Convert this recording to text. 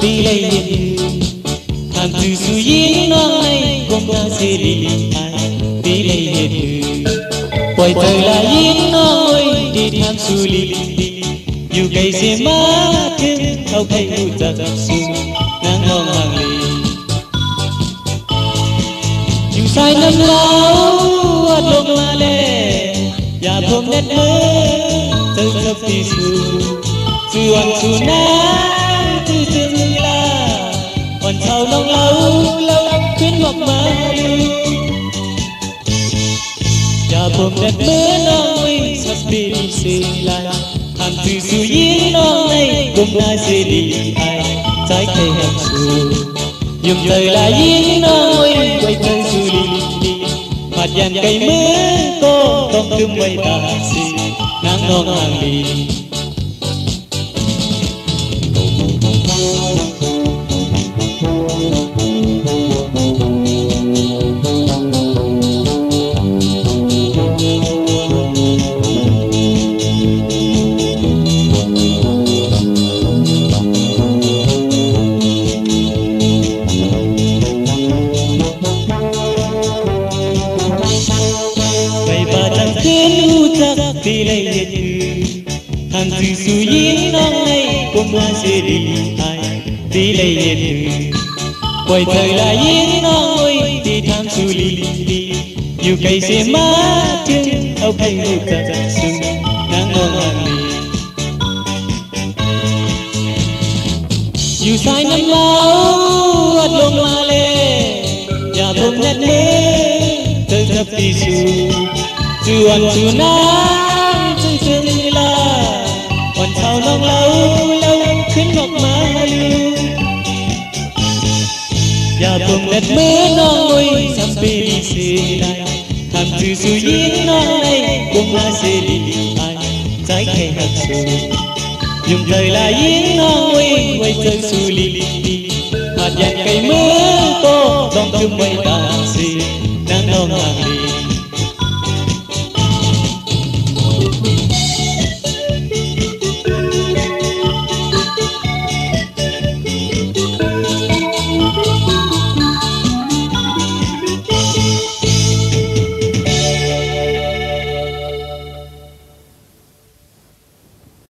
đi lấy thằng từ su yên nó này cũng đã sẽ đi đi lấy quay thời là yên nó ơi đi tham su li dù cây sẽ má thêm thâu cây u giặc su nắng ngon hàng lì dù sai năm lâu ăn lông ma lê và thơm nét mơ từ khắp đi su su ăn su ná từ từng là còn thâu nông lâu lâu khuyến ngọc mà và thơm nét mơ nó ơi sắp đi xì lại hàng từ su yên nó này cũng đã sẽ đi trái cây hạt su dùng thời là yên nó ơi quay thân su đi mặt dàn cây mơ có con cơm quay ta xì nắng ngon hàng lì đi lấy liệt hàng từ su yên nó này cũng là sẽ đi đi lấy liệt quay thời là yên nó ơi đi tham su li dù cây sẽ má chân âu cây ngủ giặc su nắng ngon hàng lì dù sai năm lâu ăn lông ma lê và thơm nét mơ từ khắp đi su dù ăn su ná từng là còn thâu nông lâu lâu khuyến ngọc mà và thơm nét mơ nó ơi sắm bê đi xì lại thằng từ su yên nó này cũng là sẽ đi trái cây hạt su dùng thời là yên nó ơi quay chân su li hạt dàn cây mơ có dòng cơm quay